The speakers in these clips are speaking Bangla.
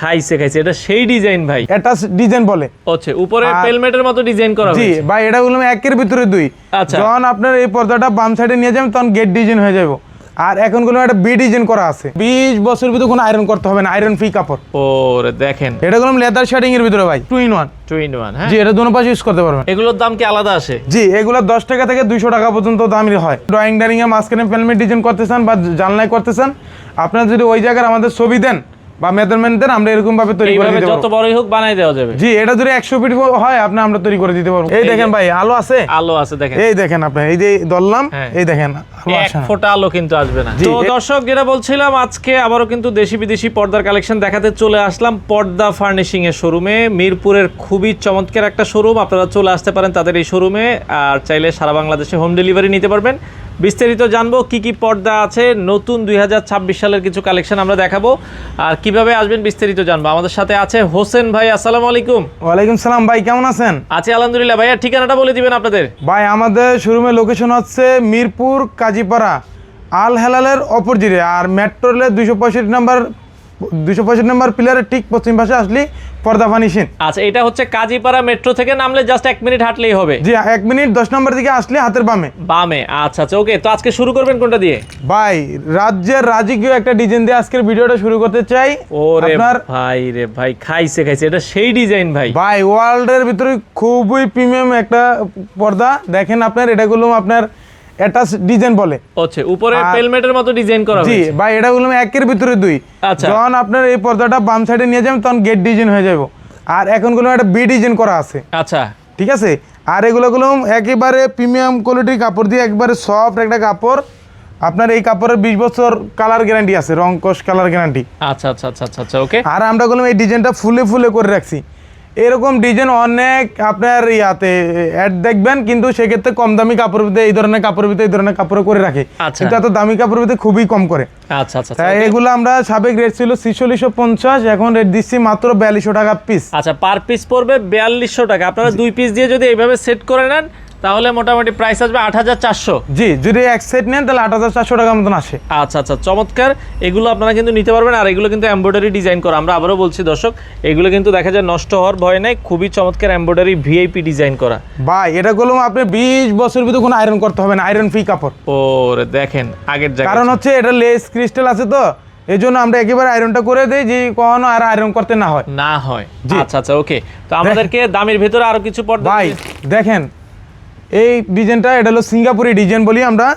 খাইছে খাইছে এটা সেই ডিজাইন ভাই, এটা ডিজাইন বলে। আচ্ছা, উপরে পেলমেটের মতো ডিজাইন করা জি হয়েছে। ভাই, এটা হলো একের ভিতরে দুই। আচ্ছা, যখন আপনার এই পর্দাটা বাম সাইডে নিয়ে যাবেন তখন গেট ডিজাইন হয়ে যাবে। আর এখন গুলো একটা বি ডিজাইন করা আছে। 20 বছর ভিতরে কোনো আয়রন করতে হবে না, আয়রন ফ্রি কাপড়। ওরে দেখেন, এটা গুলো লেদার শেডিং এর ভিতরে ভাই, 2 in 1। 2 in 1। হ্যাঁ জি, এটা দুটো পাশে ইউজ করতে পারবেন। এগুলোর দাম কি আলাদা আসে? জি, এগুলো 10 টাকা থেকে 200 টাকা পর্যন্ত দামের হয়। ড্রয়িং ডাইনিং এ মাঝখানে পেলমেট ডিজাইন করতে চান বা জানলায় করতে চান, আপনারা যদি ওই জায়গায় আমাদের ছবি দেন বা মেজারমেন্ট দেন, আমরা এরকম ভাবে তৈরি করে দিতে পারবো। যত বড়ই হোক বানাই দেওয়া যাবে। জি, এটা যদি 100 ফিট হয় আমরা তৈরি করে দিতে পারবো। এই দেখেন ভাই, আলো আছে, আলো আছে দেখেন। এই দেখেন আপনি, এই যে ধরলাম, এই দেখেন আলো এক আসে না। ফোঁটা আলো কিন্তু আসবে না। তো দর্শক, যেটা বলছিলাম, আজকে আবারও কিন্তু দেশি বিদেশি পর্দার কালেকশন দেখাতে চলে আসলাম পর্দা ফার্নিশিং এর শোরুমে। মিরপুরের খুবই চমৎকার একটা শোরুম, আপনারা চলে আসতে পারেন তাদের এই শোরুমে। আর চাইলে সারা বাংলাদেশে হোম ডেলিভারি নিতে পারবেন। বিস্তারিত জানবো কি কি পর্দা আছে, নতুন 2026 সালের কিছু কালেকশন আমরা দেখাবো, আর কিভাবে আসবেন বিস্তারিত জানবো। আমাদের সাথে আছে হোসেন ভাই। আসসালামু আলাইকুম। ওয়ালাইকুম সালাম ভাই, কেমন আছেন? আছি আলহামদুলিল্লাহ। ভাইয়া ঠিকানাটা বলে দিবেন আপনাদের। ভাই, আমাদের শোরুমের লোকেশন হচ্ছে মিরপুর কাজীপাড়া আল হেলালের অপোজিটে। আর মেট্রো রেলের 265 নম্বর পিলারের ঠিক পশ্চিম পাশে আসলে পর্দা ফার্নিশিং। আচ্ছা, এটা হচ্ছে কাজীপাড়া মেট্রো থেকে নামলে জাস্ট 1 মিনিট হাঁটলেই হবে। জি, 1 মিনিট 10 নম্বর দিকে আসলে হাতের বামে। বামে। আচ্ছা আচ্ছা, ওকে। তো আজকে শুরু করবেন কোনটা দিয়ে? ভাই, রাজ্যের রাজকীয় একটা ডিজাইন দিয়ে আজকের ভিডিওটা শুরু করতে চাই। ওরে ভাই রে ভাই, খাইছে খাইছে এটা সেই ডিজাইন ভাই। ভাই, ওয়ার্ল্ডের ভিতরে খুবই প্রিমিয়াম একটা পর্দা। দেখেন আপনার, এটাগুলো আপনার অ্যাটাচ ডিজাইন বলে। আচ্ছা, উপরে পেলমেটের মতো ডিজাইন করা হয়েছে। জি ভাই, এটা হলো একের ভিতরে দুই। আচ্ছা, যখন আপনার এই পর্দাটা বাম সাইডে নিয়ে যাবেন তখন গেট ডিজাইন হয়ে যাবে। আর এখন গুলো একটা বি ডিজাইন করা আছে। আচ্ছা, ঠিক আছে। আর এগুলো একেবারে প্রিমিয়াম কোয়ালিটির কাপড় দিয়ে, একবারে সফট একটা কাপড়। আপনার এই কাপড়ের 20 বছর কালার গ্যারান্টি আছে, রং কস কালার গ্যারান্টি। আচ্ছা আচ্ছা আচ্ছা আচ্ছা, ওকে। আর আমরা এই ডিজাইনটা ফুলে ফুলে করে রাখছি। এরকম ডিজাইন অনেক আপনার ইয়াতে অ্যাড দেখবেন, কিন্তু সেক্ষেত্রে কম দামি কাপড়ের ভিতরে এই ধরনের কাপড়ের ভিতরে এই ধরনের কাপড় করে রাখে, কিন্তু এত দামি কাপড়ের ভিতরে খুবই কম করে। আচ্ছা আচ্ছা, তাই এগুলো আমরা সাবেক রেট ছিল 4650, এখন রেট দিচ্ছি মাত্র 4200 টাকা পিস। আচ্ছা, পার পিস পড়বে 4200 টাকা। আপনারা 2 পিস দিয়ে যদি এইভাবে সেট করে নেন তাহলে মোটামুটি প্রাইস আসবে 8400। জি, যদি এক সেট নেন তাহলে 8400 টাকার মতন আসে। আচ্ছা আচ্ছা, চমৎকার। এগুলো আপনারা কিন্তু নিতে পারবেন। আর এগুলো কিন্তু এমব্রয়ডারি ডিজাইন করা। আমরা আবারও বলছি দর্শক, এগুলো কিন্তু দেখা যায় নষ্ট হওয়ার ভয় নাই, খুবই চমৎকার এমব্রয়ডারি ভিআইপি ডিজাইন করা। ভাই, এটাগুলো আপনি 20 বছর ভিতরে কোনো আয়রন করতে হবে না, আয়রন ফ্রি কাপড়। ওরে দেখেন আগের জায়গা, কারণ হচ্ছে এটা লেস ক্রিস্টাল আছে, তো এই জন্য আমরা একেবারে আয়রনটা করে দেই যে কখনো আর আয়রন করতে না হয়। আচ্ছা আচ্ছা, ওকে। তো আমাদেরকে দামের ভিতরে আরো কিছু পর্দা। ভাই দেখেন, এই ডিজাইনটা, এটা হলো সিঙ্গাপুরি ডিজাইন বলি আমরা।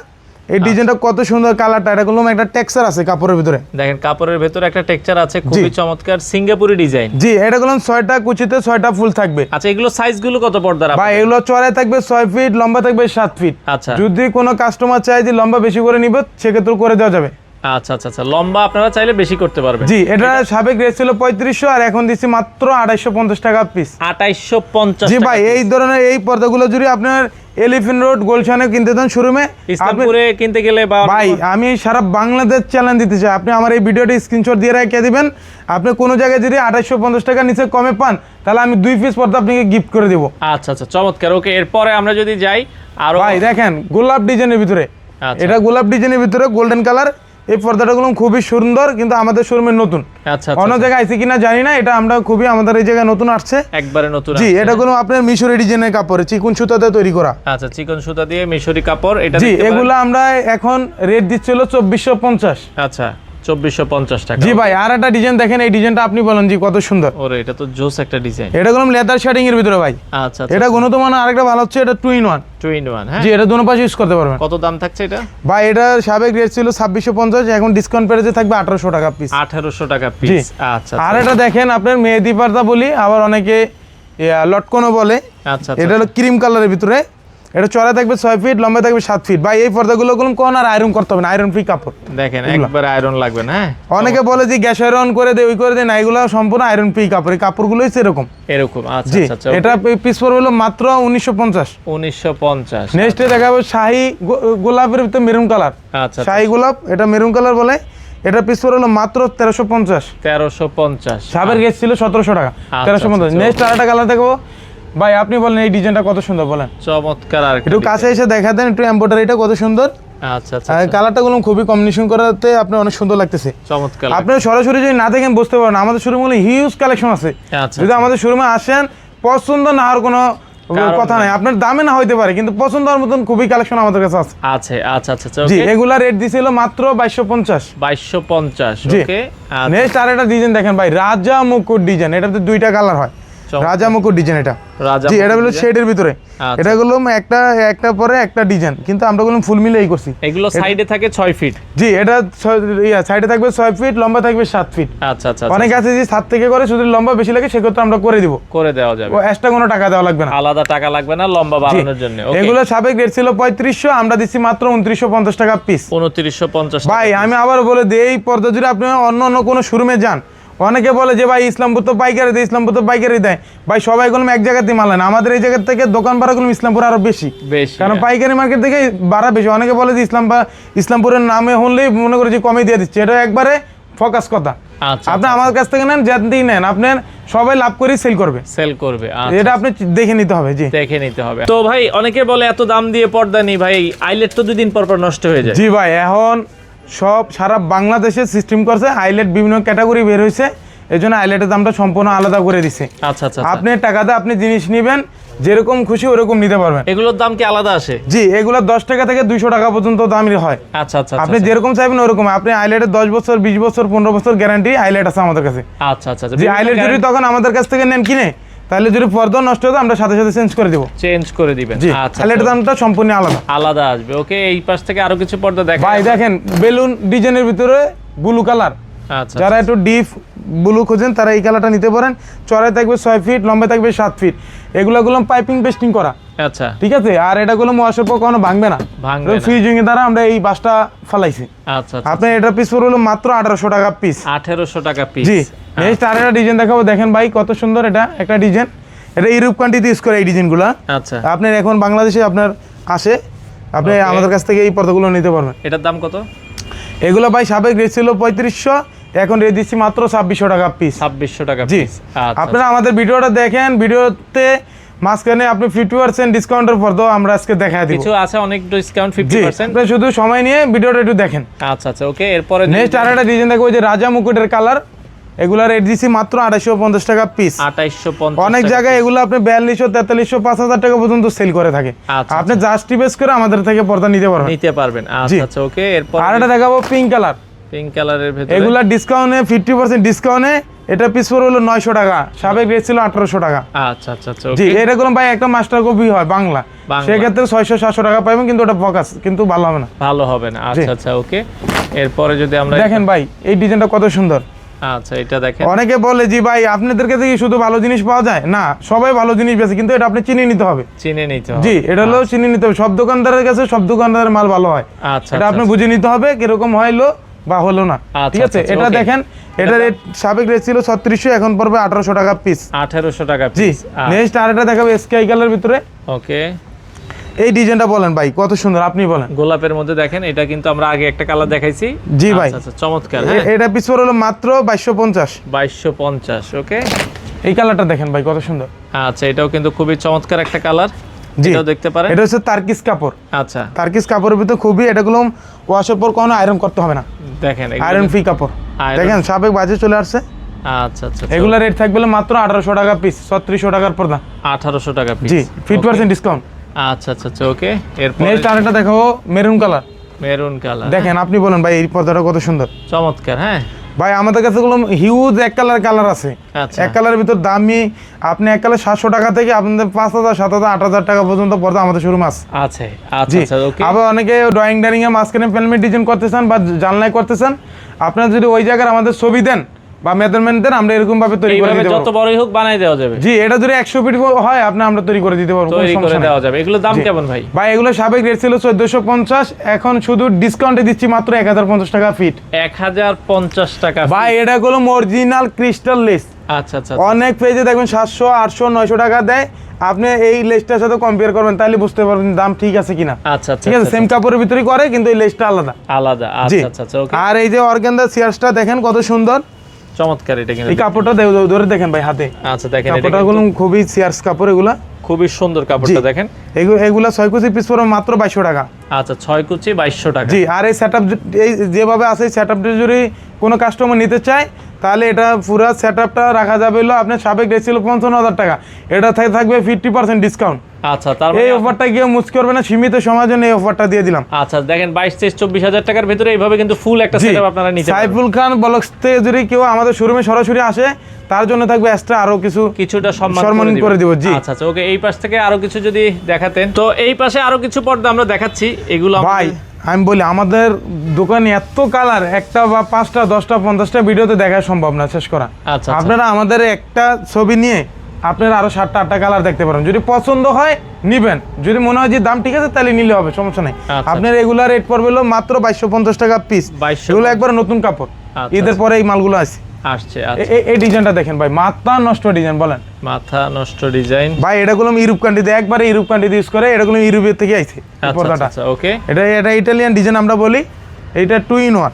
এই ডিজাইনটা কত সুন্দর, কালারটা, এটা কোনো একটা টেক্সচার আছে কাপড়ের ভিতরে। দেখেন কাপড়ের ভিতরে একটা টেক্সচার আছে, খুবই চমৎকার সিঙ্গাপুরি ডিজাইন। জি, এটা গুলো 6টা কুচিতে 6টা ফুল থাকবে। আচ্ছা, এগুলো সাইজ গুলো কত পর্দার? ভাই, এগুলো চড়াই থাকবে 6 ফিট, লম্বা থাকবে 7 ফিট। আচ্ছা, যদি কোনো কাস্টমার চায় যে লম্বা বেশি করে নিবে, সেক্ষেত্রে করে দেওয়া যাবে। আচ্ছা আচ্ছা আচ্ছা, লম্বা আপনারা চাইলে বেশি করতে পারবেন। জি, এটা সাবেক রেট ছিল 3500, আর এখন দিচ্ছি মাত্র 2850 টাকা পিস। 2850। জি ভাই, এই ধরনের এই পর্দাগুলো যদি আপনার এলিফ্যান্ট রোড গুলশানে কিনতে দেন শোরুমে, ইসলামপুরে কিনতে গেলে ভাই আমি সারা বাংলাদেশ চ্যালেঞ্জ দিতে চাই, আপনি আমার এই ভিডিওটি স্ক্রিনশট দিয়ে রেখে দিবেন। আপনি কোনো জায়গায় যদি 2850 টাকা নিচে কমে পান, তাহলে আমি 2 পিস পর্দা আপনাকে গিফট করে দেবো। আচ্ছা আচ্ছা, চমৎকার, ওকে। এরপরে আমরা যদি যাই আরো, ভাই দেখেন গোলাপ ডিজাইনের ভিতরে, এটা গোলাপ ডিজাইনের ভিতরে গোল্ডেন কালার। এই পর্দাটাগুলো খুবই সুন্দর, কিন্তু আমাদের শোরুমে নতুন। আচ্ছা, অন্য জায়গায় আছে কিনা জানি না, এটা আমরা খুবই আমাদের এই জায়গায় নতুন আসছে, একবারে নতুন। জি, এটা কোনো আপনার মিশরি ডিজাইনের কাপড়, চিকন সুতাতে তৈরি করা। আচ্ছা, চিকন সুতা দিয়ে মিশরি কাপড়। এটা জি, এগুলো আমরা এখন রেট দিচ্ছিল 2450। আচ্ছা, 2450 টাকা। জি ভাই, আর একটা ডিজাইন দেখেন, এই ডিজাইনটা আপনি বলেন জি কত সুন্দর। ওরে, এটা তো জোস একটা ডিজাইন। এটা কোনো লেদার শেডিং এর ভিতরে ভাই। আচ্ছা, এটা গুণগত মান আরেকটা ভালো হচ্ছে, এটা 2 in 1। 2 in 1, হ্যাঁ। জি, এটা দুটো পাশে ইউজ করতে পারবেন। কত দাম থাকছে এটা? ভাই, এটা সাবেক রেট ছিল 2650, এখন ডিসকাউন্ট পেরেছে থাকবে 1800 টাকা পিস। 1800 টাকা পিস। আচ্ছা, আর এটা দেখেন আপনার মেহেদি পর্দা বলি, আবার অনেকে লটকনও বলে। আচ্ছা, এটা হলো ক্রিম কালারের ভিতরে, এটা চড়া থাকবে 6 ফিট, লম্বা থাকবে 7 ফিট। ভাই, এই পর্দাগুলো কোন আর আয়রন করতে হবে না, আয়রন ফ্রি কাপড়। দেখেন একবার আয়রন লাগবে না, হ্যাঁ। অনেকে বলে যে গ্যাস আয়রন করে দেয়, ওই করে দেয় না, এগুলো সম্পূর্ণ আয়রন ফ্রি কাপড়। এই কাপড়গুলোই এরকম। আচ্ছা আচ্ছা, এটা পিস পড়বে হলো মাত্র 1950। 1950। নেক্সটে দেখাবো শাহী গোলাপের ভিতরে মেরুন কালার। আচ্ছা, শাহী গোলাপ, এটা মেরুন কালার বলে। এটা পিস পড়বে হলো মাত্র 1350। 1350। সাবের গেছ ছিল 1700 টাকা, 1350। নেক্সট আরেকটা কালার দেখবো। ভাই, আপনি বলেন এই ডিজাইনটা কত সুন্দর, বলেন। চমৎকার। আর একটু কাছে এসে দেখা দেন, একটু এমব্রয়ডারিটা কত সুন্দর। আচ্ছা আচ্ছা কালারটা গুলো খুবই কম্বিনেশন করাতে আপনার অনেক সুন্দর লাগতেছে, চমৎকার। আপনি সরাসরি যদি না দেখেন বুঝতে পারেন আমাদের শোরুমে হিউজ কালেকশন আছে। আচ্ছা, যদি আমাদের শোরুমে আসেন পছন্দ না হওয়ার কোনো কথা নাই, আপনার দামে না হইতে পারে কিন্তু পছন্দ হওয়ার মতন খুবই কালেকশন আমাদের কাছে আছে। আছে আচ্ছা আচ্ছা জি, এগুলা রেট দিছিল মাত্র 2250। 2250 জি। ওকে। নেক্সট আর একটা ডিজাইন দেখেন ভাই, রাজা মুকুট ডিজাইন, এটাতে দুইটা কালার হয়, রাজা মুকুট ডিজাইন এটা। রাজা জি, এটা হলো শেডের ভিতরে, আচ্ছা। এটা গুলো একটা পরে একটা ডিজাইন, কিন্তু আমরা গুলো ফুল মিলেই করছি। এগুলো সাইডে থাকে 6 ফিট। জি, এটা সাইডে থাকবে 6 ফিট, লম্বা থাকবে 7 ফিট। আচ্ছা আচ্ছা অনেক আছে যে 7 থেকে করে, শুধু লম্বা বেশি লাগে সেক্ষেত্রে আমরা করে দিব, করে দেওয়া যাবে, ও এক্সট্রা কোনো টাকা দেওয়া লাগবে না, আলাদা টাকা লাগবে না লম্বা বাড়ানোর জন্য। ওকে, এগুলো সাবেক রেট ছিল 3500, আমরা দিচ্ছি মাত্র 2950 টাকা পিস। 2950 ভাই আমি আবার বলে দিই, এই পর্দা জুড়ে আপনি অন্য কোনো শোরুমে যান, অনেকে বলে যে ভাই ইসলামপুর তো পাইকারি দেয়, ইসলামপুর তো পাইকারি দেয়। ভাই সবাই গুলো এক জায়গাতেই মাল না, আমাদের এই জায়গা থেকে দোকান ভাড়া গুলো ইসলামপুর আরো বেশি, কারণ পাইকারি মার্কেট থেকে ভাড়া বেশি। অনেকে বলে যে ইসলামপুরের নামে হলেই মনে করে যে কমে দিয়ে দিচ্ছে, এটা একবারে ফোকাস কথা। আপনি আমার কাছ থেকে নেন, যেতেই নেন, আপনার সবাই লাভ করে সেল করবে। এটা আপনি দেখে নিতে হবে। জি, দেখে নিতে হবে। তো ভাই অনেকে বলে এত দাম দিয়ে পর্দা নেই ভাই, আইলেট তো 2 দিন পর পর নষ্ট হয়ে যায়। জি ভাই, এখন সব সারা বাংলাদেশে সিস্টেম করছে, আইলেট বিভিন্ন ক্যাটাগরি বের হয়েছে, এই জন্য আইলেটের দামটা সম্পূর্ণ আলাদা করে দিছে। আচ্ছা আচ্ছা, আপনি টাকাতে আপনি জিনিস নেবেন, যেরকম খুশি ওরকম নিতে পারবেন। এগুলোর দাম কি আলাদা আসে? জি, এগুলো 10 টাকা থেকে 200 টাকা পর্যন্ত দামই হয়। আচ্ছা আচ্ছা, আপনি যেরকম চাইবেন ওরকম। আপনি আইলেটের 10 বছর 20 বছর 15 বছর গ্যারান্টি আইলেট আছে আমাদের কাছে। আচ্ছা আচ্ছা, যে আইলেট যদি তখন আমাদের কাছ থেকে নেন কিনে, তাহলে যদি পর্দা নষ্ট হয় আমরা সাথে সাথে চেঞ্জ করে দিব। চেঞ্জ করে দিবেন। আচ্ছা, আইলেটের দামটা সম্পূর্ণ আলাদা আসবে। ওকে, এই পাশ থেকে আরো কিছু পর্দা দেখেন ভাই। দেখেন বেলুন ডিজাইনের ভিতরে ব্লু কালার, আচ্ছা, যারা একটু ডিপ ব্লু খোঁজেন তারা এই কালারটা নিতে পারেন। চড়াই থাকবে 6 ফিট, লম্বা থাকবে 7 ফিট। এগুলো পাইপিং পেস্টিং করা। আচ্ছা, ঠিক আছে। আর এটা ওয়াশের পর কোনো ভাঙবে না, ফিউজিং এর দ্বারা আমরা এই বাসটা ফালাইছি। আচ্ছা, আপনার এটা পিস পড়লো মাত্র 1800 টাকা পিস। 1800 টাকা পিস। জি, নেক্সট আর একটা ডিজাইন দেখাবো। দেখেন ভাই কত সুন্দর, এটা একটা ডিজাইন, এটা ইউরোপ কান্ট্রিতে ইউজ করে এই ডিজাইনগুলো। আচ্ছা, আপনার এখন বাংলাদেশে আপনার আসে, আপনি আমাদের কাছ থেকে এই পর্দাগুলো নিতে পারবেন। এটার দাম কত? এগুলো ভাই সাবেক রেট ছিল 3500, এখন রেট দিচ্ছি মাত্র 2600 টাকা পিস। 2600 টাকা জি। পিস। আপনারা আমাদের ভিডিওটা দেখেন, ভিডিওতে মাঝখানে আপনি 50% ডিসকাউন্টের পর্দাও আমরা আজকে দেখায় দিব। কিছু আছে অনেক ডিসকাউন্ট 50%। আপনি শুধু সময় নিয়ে ভিডিওটা একটু দেখেন। আচ্ছা আচ্ছা, ওকে। এরপরে নেক্সট আরেকটা ডিজাইন দেখো, ওই যে রাজা মুকুটের কালার, এগুলা রেট দিচ্ছি মাত্র 2850 টাকা পিস। 2850। অনেক জায়গায় এগুলো আপনি 4200 4300 5000 টাকা পর্যন্ত সেল করে থাকে। আপনি জাস্টিফাইস করে আমাদের থেকে পর্দা নিতে পারবেন। আচ্ছা আচ্ছা, ওকে। এরপর আরেকটা দেখাবো পিঙ্ক কালার। পিঙ্ক কালারের ভিতরে এগুলা ডিসকাউন্টে 50% ডিসকাউন্টে এটা পিস পড়ে হলো 900 টাকা, সাবেক রেট ছিল 1800 টাকা। আচ্ছা আচ্ছা, জি, এরকম ভাই একটা মাস্টার কপি হয় বাংলা, সেক্ষেত্রে 600 700 টাকা পাবেন, কিন্তু ওটা ফোকাস কিন্তু ভালো হবে না। আচ্ছা আচ্ছা, ওকে। এরপরে যদি আমরা দেখেন ভাই এই ডিজাইনটা কত সুন্দর। আচ্ছা, এটা দেখেন। অনেকে বলে জি ভাই আপনাদের কাছে কি শুধু ভালো জিনিস পাওয়া যায়? না, সবাই ভালো জিনিস বেচে, কিন্তু এটা আপনি চিনে নিতে হবে। জি, এটা হলো চিনে নিতে হবে। সব দোকানদারের কাছে সব দোকানদারের মাল ভালো হয়, এটা আপনি বুঝে নিতে হবে কিরকম হইলো বা হলো না। ঠিক আছে। এটা দেখেন, এটা রেট সাবেক রেট ছিল 3600, এখন পড়বে 1800 টাকা পিস। 1800 টাকা জি। পিস। নেক্সট আরেকটা দেখাবো স্কাই কালার ভিতরে। ওকে, এই ডিজাইনটা বলেন ভাই কত সুন্দর, আপনি বলেন। গোলাপের মধ্যে দেখেন, এটা কিন্তু আমরা আগে একটা কালার দেখাইছি। জি ভাই, আচ্ছা, চমৎকার। এটা পিস হলো মাত্র 2250। 2250। ওকে, এই কালারটা দেখেন ভাই কত সুন্দর। আচ্ছা, এটাও কিন্তু খুবই চমৎকার একটা কালার। এটাও দেখতে পারেন। এটা হচ্ছে তার্কিস কাপড়। আচ্ছা, তার্কিস কাপড়ের ভিতর খুবই, এটাগুলো ওয়াশের পর কোনো আয়রন করতে হবে না। দেখেন আয়রন ফ্রি কাপড়। দেখেন সাবেক বাজে চলে আসছে। আচ্ছা আচ্ছা, এগুলা রেট থাকবে মাত্র 1800 টাকা পিস, 3600 টাকার পর্দা। 1800 টাকা পিস। জি, 50% ডিসকাউন্ট। আচ্ছা আচ্ছা, ওকে। এরপর নেক্সট আরেকটা দেখাবো মেরুন কালার। মেরুন কালার, দেখেন আপনি বলেন ভাই এই পর্দাটা কত সুন্দর। চমৎকার। হ্যাঁ ভাই, আমাদের কাছে হিউজ এক কালার আছে। এক কালারের ভিতর দামি আপনি এক কালার 700 টাকা থেকে আপনাদের 5000 7000 8000 টাকা পর্যন্ত পর্দা আমাদের শোরুম আছে। আচ্ছা আচ্ছা, ওকে। আবার অনেকে ড্রয়িং ডাইনিং এ মাঝখানে ফিল্মের ডিজাইন করতে চান বা জানলায় করতে চান, আপনারা যদি ওই জায়গার আমাদের ছবি দেন বা মেজারমেন্ট দেন, আমরা এরকম ভাবে তৈরি করে দিতে পারবো। যত বড়ই হোক বানাই দেওয়া যাবে। জি, এটা যদি 100 ফিট হয় আমরা তৈরি করে দিতে পারবো, তৈরি করে দেওয়া যাবে। এগুলোর দাম কেমন ভাই? ভাই এগুলো সাবেক রেট ছিল 1450, এখন শুধু ডিসকাউন্টে দিচ্ছি মাত্র 1050 টাকা ফিট। 1050 টাকা ভাই, এটা হলো অরিজিনাল ক্রিস্টাল লেস। আচ্ছা আচ্ছা, অনেক পেজে দেখবেন 700 800 900 টাকা দেয়, আপনি এই লেসটার সাথে কম্পেয়ার করবেন, তাহলে বুঝতে পারবেন দাম ঠিক আছে কিনা। আচ্ছা আচ্ছা, ঠিক আছে। সেম কাপড়ের ভিতরেই করে, কিন্তু এই লেসটা আলাদা। আচ্ছা আচ্ছা, ওকে। আর এই যে অর্গানজা সিয়ারসটা দেখেন কত সুন্দর, চমৎকার। এটা কিন্তু এই কাপড়টা ধরে দেখেন ভাই হাতে। আচ্ছা, দেখেন কাপড়টা খুবই সিয়ারস কাপড়, এগুলা খুবই সুন্দর কাপড়টা দেখেন। এগুলা 6 কুচি পিস পড়বে মাত্র 2200 টাকা। আচ্ছা 6 কুচি 2200 টাকা। জি, আর এই সেটআপ এই যেভাবে আছে সেটআপটা যদি কোনো কাস্টমার নিতে চায় তাহলে এটা পুরো সেটআপটা রাখা যাবে হলো আপনার সাবেক রেট ছিল 55,000 টাকা, এটা থাকবে 50% ডিসকাউন্ট। আচ্ছা, তার এই অফারটা কেউ মিস করবে না, সীমিত সময়ের জন্য এই অফারটা দিয়ে দিলাম। আচ্ছা দেখেন 22, 23, 24,000 টাকার ভিতরে এইভাবে কিন্তু ফুল একটা সেটআপ আপনারা নিতে পারবেন। সাইফুল খান ব্লগস থেকে যদি কেউ আমাদের শোরুমে সরাসরি আসে তার জন্য থাকবে এক্সট্রা আরো কিছুটা সম্মান করে দিব। জি আচ্ছা ওকে, এই পাশ থেকে আরো কিছু যদি দেখাতেন। তো এই পাশে আরো কিছু পর্দা আমরা দেখাচ্ছি, এগুলো ভাই আমি বলি আমাদের দোকানে এত কালার একটা বা 5টা 10টা 50টা ভিডিওতে দেখা সম্ভব না শেষ করা। আচ্ছা আপনারা আমাদের একটা ছবি নিয়ে আপনারা আরো 7টা 8টা কালার দেখতে পারেন, যদি পছন্দ হয় নিবেন, যদি মনে হয় যে দাম ঠিক আছে তাহলে নিলে হবে, সমস্যা নাই। আপনার রেগুলার রেট পড়বে হলো মাত্র 2250 টাকা পিস। এগুলো একবার নতুন কাপড়, ঈদের পরে এই মালগুলো আসছে। এই ডিজাইনটা দেখেন ভাই, মাথা নষ্ট ডিজাইন। বলেন মাথা নষ্ট ডিজাইন ভাই, এটা গুলো ইউরোপ কান্ট্রিতে একবারে ইউরোপ কান্ট্রিতে ইউজ করে, এটা গুলো ইউরোপের থেকে আইছে পর্দাটা। ওকে, এটা ইটালিয়ান ডিজাইন আমরা বলি, এটা 2 in 1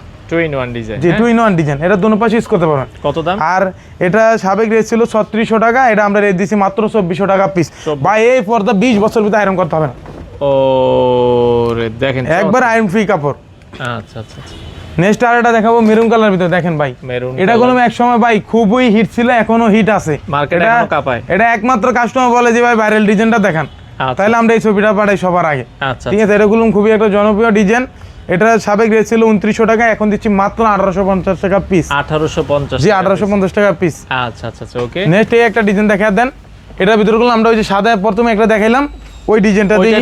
design. G 2 in 1 design, এটা দুনো পাশে ইউজ করতে পারবেন। কত দাম? আর এটা সাবেক রেট ছিল 3600 টাকা, এটা আমরা রেট দিছি মাত্র 2400 টাকা পিস। ভাই এই পর্দা 20 বছর ভিতরে আয়রন করতে হবে না। ও রে দেখেন একবার আয়রন ফ্রি কাপড়। আচ্ছা আচ্ছা। নেক্সট আর এটা দেখাবো মেরুন কালার ভিতরে। দেখেন ভাই এটা কোনো এক সময় ভাই খুবই হিট ছিল, এখনো হিট আছে, মার্কেটে এখনো কাঁপায়। এটা একমাত্র কাস্টমার বলে যে ভাই ভাইরাল ডিজাইনটা দেখান, তাহলে আমরা এই ছবিটা পাঠাই সবার আগে। ঠিক আছে, এটা গুলো খুবই একটা জনপ্রিয় ডিজাইন। এটা সাবেক রেট ছিল 2900 টাকা, এখন দিচ্ছি মাত্র 1850 টাকা পিস। 1850? জি 1850 টাকা পিস। আচ্ছা আচ্ছা ওকে। নেক্সট এই একটা ডিজাইন দেখা দেন, এটার ভিতরে গুলো আমরা ওই যে সাদা প্রথমে একটা দেখাইলাম, ওই ডিজাইনটা দিয়ে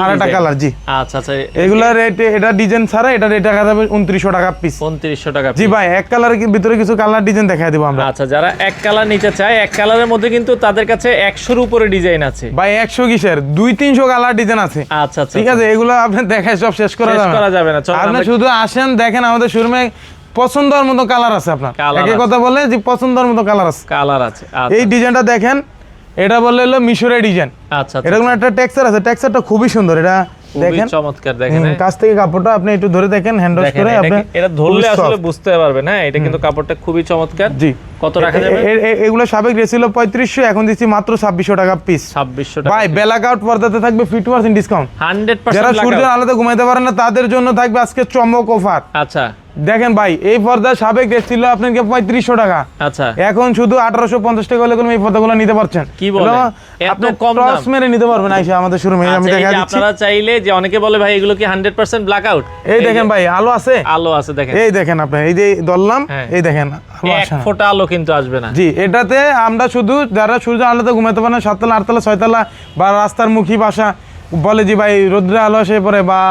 আরেকটা কালার। জি আচ্ছা আচ্ছা, এগুলা রেট, এটা ডিজাইন ছাড়া এটা রেট রাখা যাবে 2900 টাকা পিস। 2900 টাকা। জি ভাই, এক কালারের ভিতরে কিছু কালার ডিজাইন দেখাই দেব আমরা। আচ্ছা, যারা এক কালার নিতে চায়, এক কালারের মধ্যে কিন্তু তাদের কাছে 100-এর উপরে ডিজাইন আছে ভাই। 100 কিসের, 200-300 কালার ডিজাইন আছে। আচ্ছা আচ্ছা, ঠিক আছে, এগুলো আপনি দেখায় সব শেষ করা যাবে না। আপনি শুধু আসেন দেখেন, আমাদের শোরুমে পছন্দের মতো কালার আছে আপনার। একই কথা বলে যে পছন্দের মতো কালার আছে। এই ডিজাইনটা দেখেন, এটা বললে হলো মিশরের ডিজাইন। আচ্ছা, এরকম একটা টেক্সচার আছে, টেক্সচারটা খুবই সুন্দর। এটা দেখেন চমৎকার, দেখেন কাছ থেকে কাপড়টা আপনি একটু ধরে দেখেন, হ্যান্ড ওয়াশ করে আপনি এটা ধরলে আসলে বুঝতে পারবেন। হ্যাঁ, এটা কিন্তু কাপড়টা খুবই চমৎকার। জি, কত রাখা যাবে? এগুলো সাবেক রেট ছিল 3500, এখন দিচ্ছি মাত্র 2600 টাকা পিস। 2600 টাকা ভাই। ব্ল্যাক আউট পর্দাতে থাকবে 50% ডিসকাউন্ট। 100% যারা সূর্যের আলোতে ঘুমাইতে পারেন না তাদের জন্য থাকবে আজকে চমক অফার। আচ্ছা দেখেন ভাই, এই পর্দা সাবেক রেট ছিল আপনার 3500 টাকা, আচ্ছা এখন শুধু 1850 টাকা হলে এই পর্দাগুলো নিতে পারছেন। কি বলেন, এত কম দাম? টস মেরে নিতে পারবেন আইসা আমাদের শোরুমে। আমি দেখা দিচ্ছি, আপনারা চাইলে যে অনেকে বলে ভাই এগুলো কি 100% ব্ল্যাক আউট, এই দেখেন ভাই আলো আছে, আলো আছে দেখেন, এই দেখেন আপনি, এই যে ধরলাম, এই দেখেন এক ফোঁটা আলো কিন্তু আসবে না। জি, এটাতে আমরা শুধু যারা সূর্যের আলোতে ঘুমাতে পারে না, 7তলা 8তলা 6তলা বা রাস্তার মুখী বাসা বলে যে ভাই রোদ্রে আলো আসে পরে বা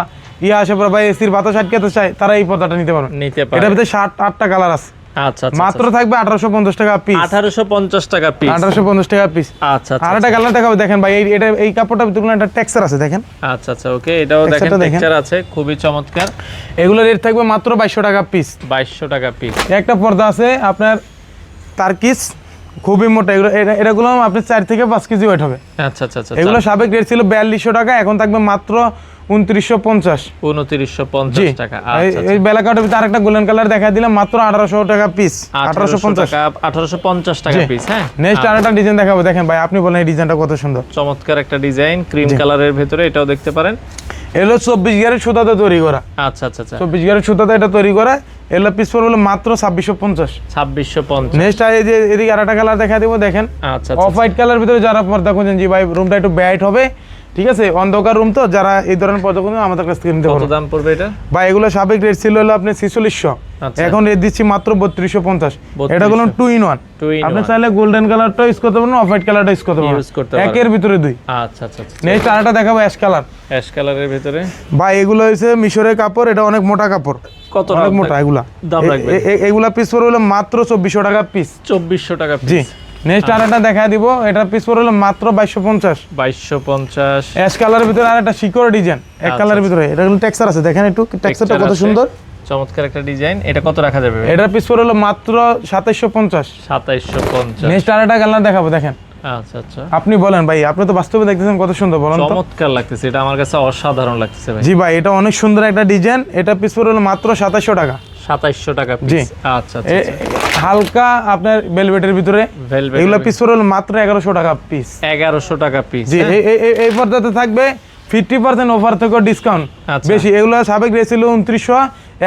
আসে পরে ভাই এসির বাতাস আটকাতে চায়, তারা এই পর্দাটা নিতে পারবে। এটার ভিতরে 7-8টা কালার আছে। আচ্ছা, মাত্র থাকবে 1850 টাকা পিস। 1850 টাকা পিস। 1850 টাকা পিস। আচ্ছা, আরেকটা কালার দেখাবো। দেখেন ভাই, এটা এই কাপড়টা ভিতরে একটা টেক্সচার আছে, দেখেন। আচ্ছা আচ্ছা ওকে, এটাও দেখেন টেক্সচার আছে, খুবই চমৎকার। এগুলো রেট থাকবে মাত্র 2200 টাকা পিস। 2200 টাকা পিস। একটা পর্দা আছে আপনার তারকিস, খুবই মোটা। এগুলো আপনার 4 থেকে 5 কেজি ওয়েট হবে। আচ্ছা আচ্ছা আচ্ছা, এগুলো সাবেক রেট ছিল 4200 টাকা, এখন থাকবে মাত্র 2950। 2950 টাকা। এই ব্ল্যাক আউটের ভিতরে আরেকটা গোল্ডেন কালার দেখা দিলাম, মাত্র 1800 টাকা পিস। 1850 টাকা পিস। হ্যাঁ, নেক্সট আরেকটা ডিজাইন দেখাবো। দেখেন ভাই, আপনি বলেন এই ডিজাইনটা কত সুন্দর, চমৎকার একটা ডিজাইন, ক্রিম কালারের ভিতরে। এটাও দেখতে পারেন, এলো 24 গ্যারেট সুতাতে তৈরি করা। আচ্ছা আচ্ছা আচ্ছা, 24 গ্যারেট সুতাতে এটা তৈরি করা। এলো পিস পড়বে মাত্র 2650। 2650। নেক্সট এই যে এদিকে আরেকটা কালার দেখা দিব, দেখেন। আচ্ছা, অফ হোয়াইট কালার ভিতরে যারা পর্দা খুঁজেন, জি ভাই রুমটা একটু ব্রাইট হবে, ঠিক আছে, অন্ধকার রুম তো, যারা এই ধরনের পর্দা খুঁজেন আমাদের কাছ থেকে নিতে পারবেন। কত দাম পড়বে এটা ভাই? এগুলো সাবেক রেট ছিল হলো আপনি 4600, এখন রেট দিচ্ছি মাত্র 3250। এটা হলো 2 in 1। আপনি চাইলে গোল্ডেন কালারটা ইউজ করতে পারেন, অফ হোয়াইট কালারটা ইউজ করতে পারেন, একের ভিতরে দুই। আচ্ছা আচ্ছা। নেক্সট আরেকটা দেখাবো অ্যাশ কালার। অ্যাশ কালারের ভিতরে ভাই, এগুলো হইছে মিশরের কাপড়, এটা অনেক মোটা কাপড়। কত অনেক মোটা এগুলা দাম রাখবে? এগুলা পিস পড়বে হলো মাত্র 2400 টাকা পিস। 2400 টাকা পিস। জি, নেক্সট আরেকটা দেখা দিব, এটা পিস পড়বে হলো মাত্র 2250। 2250। অ্যাশ কালারের ভিতরে আরেকটা শিকড় ডিজাইন, এক কালারের ভিতরে। এটা হলো টেক্সচার আছে, দেখেন একটু টেক্সচারটা কত সুন্দর, চমৎকার একটা ডিজাইন। এটা কত রাখা যাবে? এটার পিস পড়বে হলো মাত্র 2750। 2750। নেক্সট আরেকটা কালার দেখাবো, দেখেন। আচ্ছা আচ্ছা, আপনি বলেন ভাই, আপনি তো বাস্তবে দেখতেছেন কত সুন্দর, বলেন। চমৎকার লাগতেছে, এটা আমার কাছে অসাধারণ লাগতেছে ভাই। জি ভাই, এটা অনেক সুন্দর একটা ডিজাইন। এটা পিস পড়বে হলো মাত্র 2700 টাকা। 2700 টাকা পিস। জি আচ্ছা আচ্ছা। হালকা আপনার ভেলভেটের ভিতরে, এগুলো পিস হলো মাত্র 1100 টাকা পিস। 1100 টাকা পিস। জি, এই পর্দাতে থাকবে 50% অফার থেকে ডিসকাউন্ট বেশি। এগুলো সাবেক রেছিল 2900,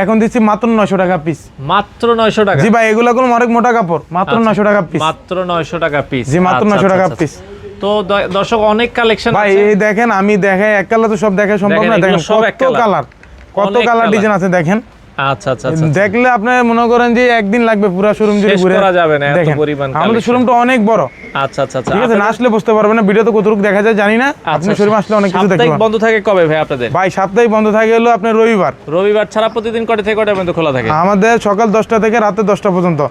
এখন দিচ্ছি মাত্র 900 টাকা পিস। মাত্র 900 টাকা? জি ভাই, এগুলো কোনো অনেক মোটা কাপড়, মাত্র 900 টাকা পিস। মাত্র 900 টাকা পিস। জি, মাত্র 900 টাকা পিস। তো দর্শক অনেক কালেকশন ভাই এই দেখেন, আমি দেখাই এক কালার তো সব দেখা সম্ভব না। দেখেন কত কালার ডিজাইন আছে দেখেন। আচ্ছা আচ্ছা আচ্ছা, দেখলে আপনি মনে করেন যে একদিন লাগবে পুরো শোরুম জুড়ে ঘুরে করা যাবে না এত পরিমাণ। আমাদের শোরুমটা অনেক বড়। আচ্ছা আচ্ছা আচ্ছা, ঠিক আছে, না আসলে বুঝতে পারবেন না ভিডিওতে কতটুকু দেখা যায় জানি না। আপনি শোরুমে আসলে অনেক কিছু দেখতে পাবেন। বন্ধ থাকে কবে ভাই আপনাদের? ভাই সাপ্তাহিক বন্ধ থাকে হলো আপনার রবিবার ছাড়া প্রতিদিন কয়টা থেকে কয়টা পর্যন্ত খোলা থাকে? আমাদের সকাল 10টা থেকে রাতে 10টা পর্যন্ত।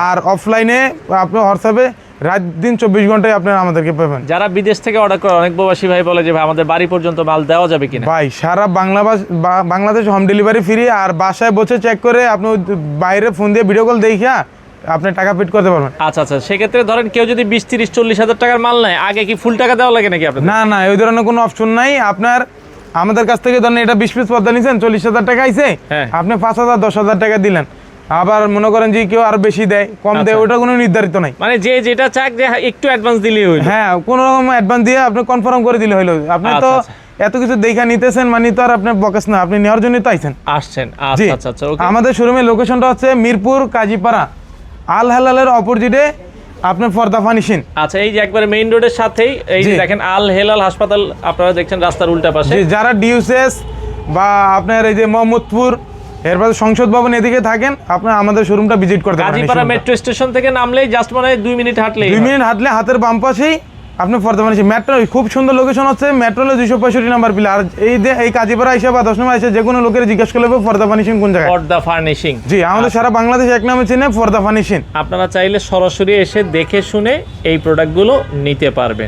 আর অফলাইনে আপনি হোয়াটসঅ্যাপে রাত দিন 24 ঘন্টায় আপনারা আমাদেরকে পাবেন। যারা বিদেশ থেকে অর্ডার করে, অনেক প্রবাসী ভাই বলে যে ভাই আমাদের বাড়ি পর্যন্ত মাল দেওয়া যাবে কিনা? ভাই সারা বাংলাদেশ হোম ডেলিভারি ফ্রি। আর বাসায় বসে চেক করে আপনি বাইরে ফোন দিয়ে ভিডিও কল দেখিয়া আপনি টাকা পেড করতে পারবেন। আচ্ছা আচ্ছা, সেক্ষেত্রে ধরেন কেউ যদি 20, 30, 40 হাজার টাকার মাল নেয়, আগে কি ফুল টাকা দেওয়া লাগে নাকি আপনাদের? না, ওই ধরনের কোনো অপশন নাই। আপনার আমাদের কাছ থেকে ধরেন এটা 20 পিস পর্দা নিছেন, 40,000 টাকা আইছে, আপনি 5,000, 10,000 টাকা দিলেন। আবার মনে করেন যে কেউ আর বেশি দেয়, কম দেয়, ওটা কোনো নির্ধারিত নাই। মানে যে যেটা চাক যে একটু অ্যাডভান্স দিলেই হইলো। হ্যাঁ, কোনো রকম অ্যাডভান্স দিয়ে আপনি কনফার্ম করে দিলে হইলো। আপনি তো এত কিছু দেখা নিতেছেন, মানে তো আর আপনার বকাস না, আপনি নেওয়ার জন্যই তো আসছেন। আচ্ছা আচ্ছা আচ্ছা, ওকে। আমাদের শোরুমের লোকেশনটা হচ্ছে মিরপুর কাজীপাড়া, আল হেলালের অপোজিটে আপনার পর্দা ফার্নিশিং। আচ্ছা, এই যে একবারে মেইন রোডের সাথেই এই যে দেখেন আল হেলাল হাসপাতাল, আপনারা দেখছেন রাস্তার উল্টা পাশে। যারা ডিউসেস বা আপনার এই যে মোহাম্মদপুর, এরপর সংসদ ভবন এদিকে থাকেন, আপনার আমাদের শোরুমটা ভিজিট করতে পারেন। কাজীপাড়া মেট্রো স্টেশন থেকে নামলেই জাস্ট মানে 2 মিনিট হাঁটলেই, 2 মিনিট হাঁটলে হাতের বাম পাশেই আপনি পর্দা ফার্নিশিং। মেট্রো খুব সুন্দর লোকেশন হচ্ছে, মেট্রো হলো 265 নাম্বার পিলার। আর এই কাজীপাড়া এসে বা 10 নম্বর এসে যে কোনো লোকের জিজ্ঞেস করলে পর্দা ফার্নিশিং কোন জায়গায়। পর্দা ফার্নিশিং, জি, আমাদের সারা বাংলাদেশ এক নামে চেনে পর্দা ফার্নিশিং। আপনারা চাইলে সরাসরি এসে দেখে শুনে এই প্রোডাক্টগুলো নিতে পারবেন।